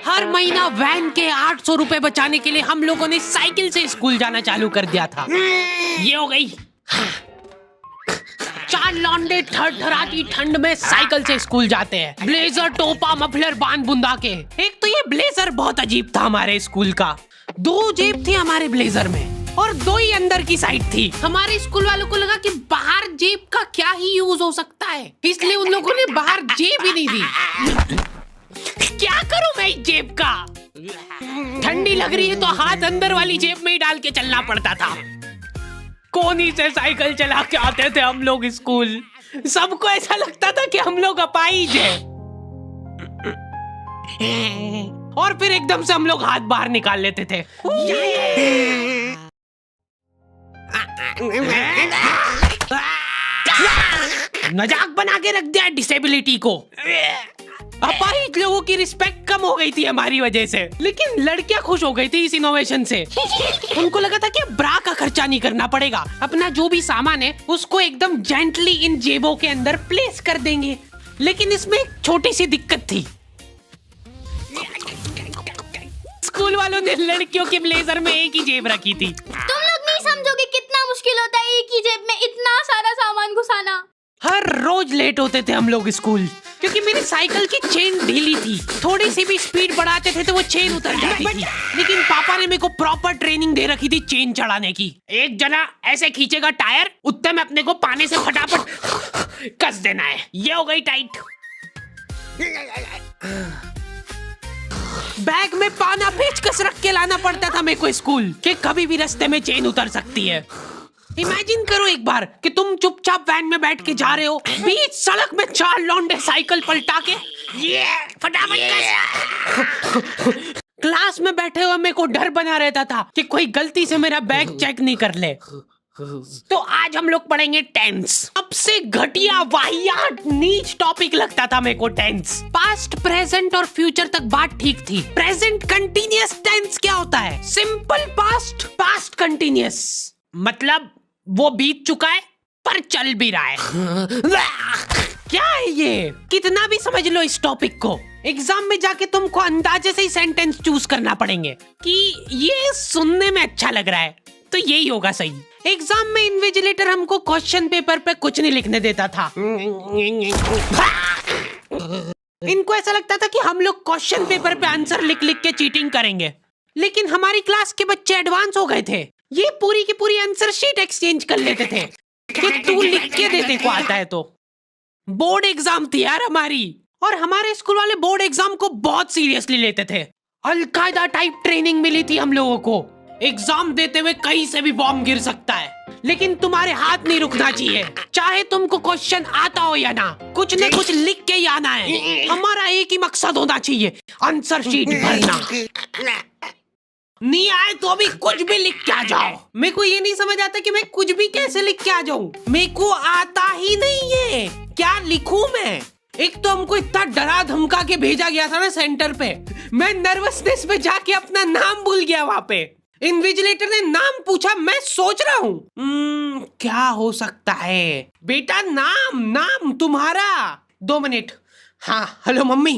हर महीना वैन के 800 रुपए बचाने के लिए हम लोगों ने साइकिल से स्कूल जाना चालू कर दिया था। ये हो गई। 4 लौंडे थरथराती ठंड में साइकिल से स्कूल जाते हैं, ब्लेजर, टोपा, मफलर बांध बुंदा के। एक तो ये ब्लेजर बहुत अजीब था हमारे स्कूल का। 2 जेब थी हमारे ब्लेजर में और 2 ही अंदर की साइड थी। हमारे स्कूल वालों को लगा कि बाहर जेब का क्या ही यूज हो सकता है, इसलिए उन लोगों ने बाहर जेब ही नहीं दी। क्या करूं मैं इस जेब का? ठंडी लग रही है तो हाथ अंदर वाली जेब में ही डाल के चलना पड़ता था। कोनी से साइकिल चला के आते थे हम लोग स्कूल। सबको ऐसा लगता था कि हम लोग अपाहिज हैं। और फिर एकदम से हम लोग हाथ बाहर निकाल लेते थे। मजाक बना के रख दिया डिसेबिलिटी को। अपाहिज लोगों की रिस्पेक्ट कम हो गई थी हमारी वजह से, लेकिन लड़कियां खुश हो गई थी इस इनोवेशन से। उनको लगा था कि ब्रा का खर्चा नहीं करना पड़ेगा, अपना जो भी सामान है उसको एकदम जेंटली इन जेबों के अंदर प्लेस कर देंगे। लेकिन इसमें एक छोटी सी दिक्कत थी। स्कूल वालों ने लड़कियों के ब्लेजर में एक ही जेब रखी थी। तुम लोग नहीं समझोगे कितना मुश्किल होता है एक ही जेब में इतना सारा सामान घुसाना। हर रोज लेट होते थे हम लोग स्कूल, क्योंकि मेरी साइकिल की चेन ढीली थी। थोड़ी सी भी स्पीड बढ़ाते थे तो वो चेन उतर जाती थी। लेकिन पापा ने मेरे को प्रॉपर ट्रेनिंग दे रखी थी चेन चढ़ाने की। एक जना ऐसे खींचेगा टायर, उतने में अपने को पानी से फटाफट कस देना है। ये हो गई टाइट। बैग में पाना पेचकस रख के लाना पड़ता था मेरे को स्कूल, कि कभी भी रास्ते में चेन उतर सकती है। इमेजिन करो एक बार कि तुम चुपचाप वैन में बैठ के जा रहे हो, बीच सड़क में 4 लौंडे साइकिल पलटा के ये फटाफट क्लास में बैठे हुए मेरे को डर बना रहता था कि कोई गलती से मेरा बैग चेक नहीं कर ले। तो आज हम लोग पढ़ेंगे टेंस। सबसे घटिया, वाहियात, नीच टॉपिक लगता था मेरे को टेंस। पास्ट, प्रेजेंट और फ्यूचर तक बात ठीक थी। प्रेजेंट कंटिन्यूअस टेंस क्या होता है? सिंपल पास्ट, पास्ट कंटिन्यूअस, मतलब वो बीत चुका है पर चल भी रहा है। क्या है ये? कितना भी समझ लो इस टॉपिक को, एग्जाम में जाके तुमको अंदाजे से ही सेंटेंस चूज करना पड़ेंगे कि ये सुनने में अच्छा लग रहा है तो यही होगा सही। एग्जाम में इन्विजिलेटर हमको क्वेश्चन पेपर पे कुछ नहीं लिखने देता था। इनको ऐसा लगता था कि हम लोग क्वेश्चन पेपर पे आंसर लिख लिख के चीटिंग करेंगे। लेकिन हमारी क्लास के बच्चे एडवांस हो गए थे, ये पूरी की पूरी आंसर शीट एक्सचेंज कर लेते थे कि तू लिख के दे, को आता है तो। बोर्ड एग्जाम थी यार हमारी, और हमारे स्कूल वाले बोर्ड एग्जाम को बहुत सीरियसली लेते थे। अलकायदा टाइप ट्रेनिंग मिली थी हम लोगों को। एग्जाम देते हुए कहीं से भी बॉम्ब गिर सकता है, लेकिन तुम्हारे हाथ नहीं रुकना चाहिए, चाहे तुमको क्वेश्चन आता हो या ना, कुछ न कुछ लिख के ही आना है। हमारा एक ही मकसद होना चाहिए, आंसर शीट भरना। नहीं आए तो अभी कुछ भी लिख के आ जाओ। मेरे को ये नहीं समझ आता कि मैं कुछ भी कैसे लिख के आ जाऊं, मेरे को आता ही नहीं है, क्या लिखूं मैं? एक तो हमको इतना डरा धमका के भेजा गया था ना सेंटर पे, मैं नर्वसनेस में जाके अपना नाम भूल गया वहां पे। इन्विजिलेटर ने नाम पूछा, मैं सोच रहा हूँ क्या हो सकता है। बेटा नाम तुम्हारा। 2 मिनट। हाँ हेलो मम्मी,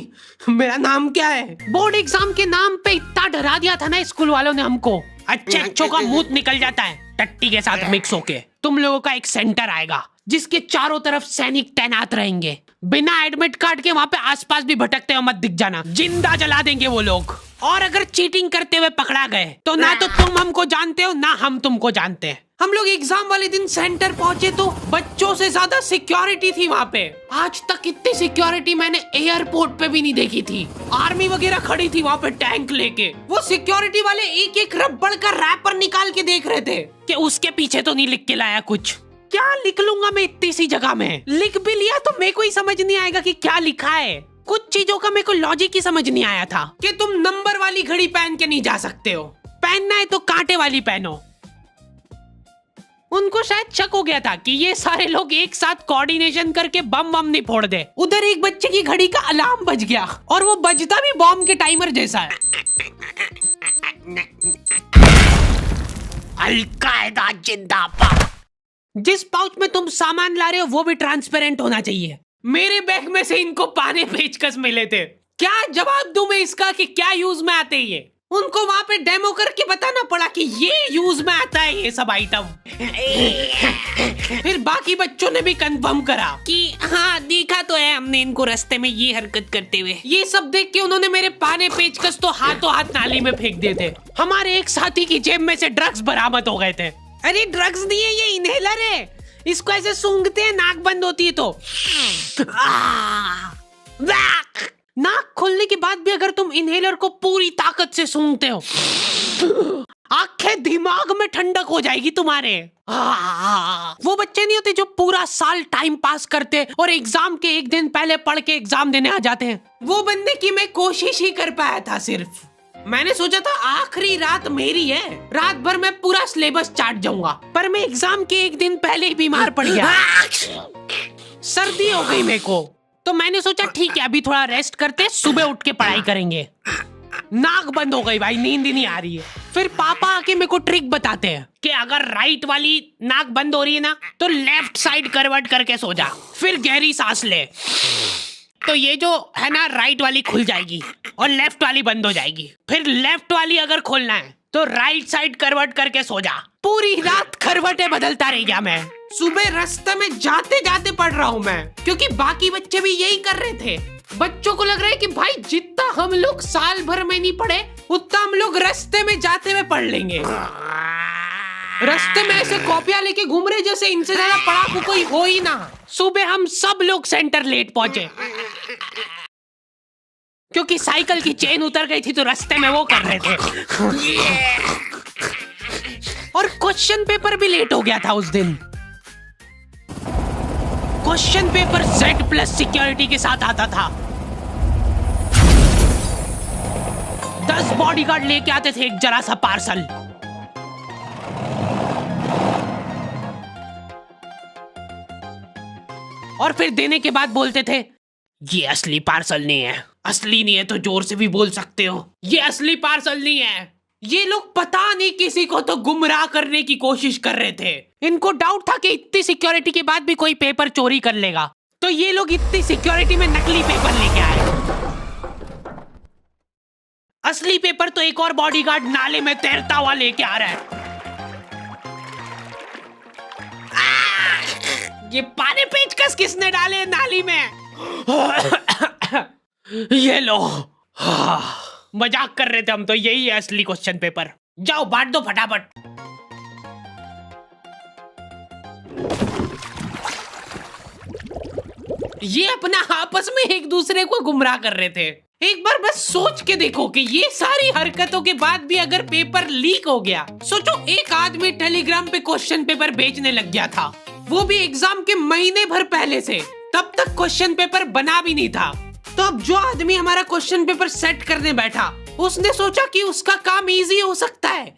मेरा नाम क्या है? बोर्ड एग्जाम के नाम पे इतना डरा दिया था ना स्कूल वालों ने हमको, अच्छों का मुंह निकल जाता है टट्टी के साथ मिक्स होके। तुम लोगों का एक सेंटर आएगा जिसके चारों तरफ सैनिक तैनात रहेंगे। बिना एडमिट कार्ड के वहाँ पे आसपास भी भटकते हुए मत दिख जाना, जिंदा जला देंगे वो लोग। और अगर चीटिंग करते हुए पकड़ा गए तो ना तो तुम हमको जानते हो ना हम तुमको जानते हैं। हम लोग एग्जाम वाले दिन सेंटर पहुंचे तो बच्चों से ज्यादा सिक्योरिटी थी वहाँ पे। आज तक इतनी सिक्योरिटी मैंने एयरपोर्ट पे भी नहीं देखी थी। आर्मी वगैरह खड़ी थी वहाँ पे टैंक लेके। वो सिक्योरिटी वाले एक एक रबड़ का रैपर निकाल के देख रहे थे कि उसके पीछे तो नहीं लिख के लाया कुछ। क्या लिख लूंगा मैं इतनी सी जगह में? लिख भी लिया तो मेरे को ही समझ नहीं आएगा कि क्या लिखा है। कुछ चीजों का मेरे को लॉजिक ही समझ नहीं आया था कि तुम नंबर वाली घड़ी पहन के नहीं जा सकते हो, पहनना है तो कांटे वाली पहनो। उनको शायद शक हो गया था कि ये सारे लोग एक साथ कोऑर्डिनेशन करके बम नहीं फोड़ दे। उधर एक बच्चे की घड़ी का अलार्म बज गया और वो बजता भी बॉम्ब के टाइमर जैसा है। अलकायदा जिंदाबाद। जिस पाउच में तुम सामान ला रहे हो वो भी ट्रांसपेरेंट होना चाहिए। मेरे बैग में से इनको पाने पेचकस मिले थे, क्या जवाब दूं मैं इसका कि क्या यूज में आते हैं ये? उनको वहाँ पे डेमो करके बताना पड़ा कि ये यूज में आता है ये सब आइटम। फिर बाकी बच्चों ने भी कंफर्म करा कि हाँ देखा तो है हमने इनको रास्ते में ये हरकत करते हुए। ये सब देख के उन्होंने मेरे पाने पेचकस तो हाथों हाथ नाली में फेंक दिए थे। हमारे एक साथी की जेब में से ड्रग्स बरामद हो गए थे। अरे ड्रग्स नहीं है, ये इनहेलर है। इसको ऐसे सूंघते हैं, नाक बंद होती है तो नाक खोलने के बाद भी अगर तुम इनहेलर को पूरी ताकत से सूंघते हो, आंखें दिमाग में ठंडक हो जाएगी तुम्हारे। वो बच्चे नहीं होते जो पूरा साल टाइम पास करते और एग्जाम के एक दिन पहले पढ़ के एग्जाम देने आ जाते हैं। वो बनने की मैं कोशिश ही कर पाया था। सिर्फ मैंने सोचा था आखिरी रात मेरी है, रात भर मैं पूरा सिलेबस चाट जाऊंगा, पर मैं एग्जाम के एक दिन पहले ही बीमार पड़ गया। सर्दी हो गई मेरे को, तो मैंने सोचा ठीक है अभी थोड़ा रेस्ट करते, सुबह उठ के पढ़ाई करेंगे। नाक बंद हो गई भाई, नींद ही नहीं आ रही है। फिर पापा आके मेरे को ट्रिक बताते हैं कि अगर राइट वाली नाक बंद हो रही है ना तो लेफ्ट साइड करवट करके सो जा, फिर गहरी सांस ले, तो ये जो है ना राइट वाली खुल जाएगी और लेफ्ट वाली बंद हो जाएगी। फिर लेफ्ट वाली अगर खोलना है तो राइट साइड करवट करके सो जा। पूरी रात करवटें बदलता रह गया मैं। सुबह रास्ते में जाते जाते पढ़ रहा हूँ मैं, क्योंकि बाकी बच्चे भी यही कर रहे थे। बच्चों को लग रहा है कि भाई जितना हम लोग साल भर में नहीं पढ़े उतना हम लोग रास्ते में जाते हुए पढ़ लेंगे। रास्ते में ऐसे कॉपियां लेके घूम रहे जैसे इनसे ज्यादा पढ़ाकू कोई हो ही ना। सुबह हम सब लोग सेंटर लेट पहुंचे क्योंकि साइकिल की चेन उतर गई थी, तो रास्ते में वो कर रहे थे। और क्वेश्चन पेपर भी लेट हो गया था उस दिन। क्वेश्चन पेपर Z+ सिक्योरिटी के साथ आता था। 10 बॉडीगार्ड लेके आते थे एक जरा सा पार्सल। और फिर देने के बाद बोलते थे ये असली पार्सल नहीं है। असली नहीं है तो जोर से भी बोल सकते हो, ये असली पार्सल नहीं है। ये लोग पता नहीं किसी को तो गुमराह करने की कोशिश कर रहे थे। इनको डाउट था कि इतनी सिक्योरिटी के बाद भी कोई पेपर चोरी कर लेगा, तो ये लोग इतनी सिक्योरिटी में नकली पेपर लेके आए। असली पेपर तो एक और बॉडीगार्ड नाले में तैरता हुआ लेके आ रहा है। ये पानी पेचकस किसने डाले नाली में? ये लो। मजाक कर रहे थे हम तो, यही है असली क्वेश्चन पेपर। जाओ बांट दो फटाफट। ये अपना आपस में एक दूसरे को गुमराह कर रहे थे। एक बार बस सोच के देखो कि ये सारी हरकतों के बाद भी अगर पेपर लीक हो गया। सोचो एक आदमी टेलीग्राम पे क्वेश्चन पेपर बेचने लग गया था, वो भी एग्जाम के महीने भर पहले से। तब तक क्वेश्चन पेपर बना भी नहीं था। तो अब जो आदमी हमारा क्वेश्चन पेपर सेट करने बैठा, उसने सोचा कि उसका काम इजी हो सकता है,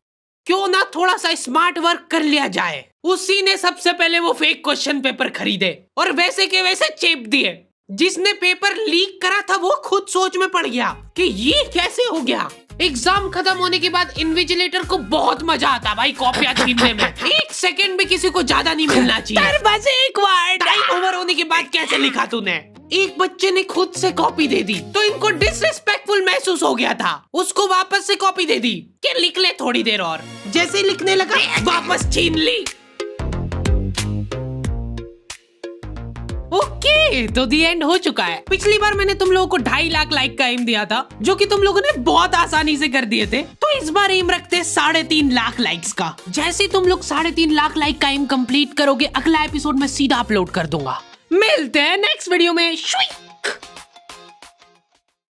क्यों ना थोड़ा सा स्मार्ट वर्क कर लिया जाए। उसी ने सबसे पहले वो फेक क्वेश्चन पेपर खरीदे और वैसे के वैसे चेप दिए। जिसने पेपर लीक करा था वो खुद सोच में पड़ गया कि ये कैसे हो गया। एग्जाम खत्म होने के बाद इन्विजिलेटर को बहुत मजा आता भाई कॉपियां छीनने में। एक सेकंड भी किसी को ज्यादा नहीं मिलना चाहिए। बस एक बार टाइम ओवर होने के बाद कैसे लिखा तूने? एक बच्चे ने खुद से कॉपी दे दी तो इनको डिसरिस्पेक्टफुल महसूस हो गया था। उसको वापस से कॉपी दे दी कि लिख ले थोड़ी देर और। जैसे लिखने लगा वापस छीन ली। ओके, तो दी एंड हो चुका है। पिछली बार मैंने तुम लोगों को 2.5 लाख लाइक का एम दिया था, जो कि तुम लोगों ने बहुत आसानी से कर दिए थे। तो इस बार एम रखते 3.5 लाख लाइक्स का। जैसे तुम लोग 3.5 लाख लाइक का एम कंप्लीट करोगे, अगला एपिसोड में सीधा अपलोड कर दूंगा। मिलते हैं नेक्स्ट वीडियो में।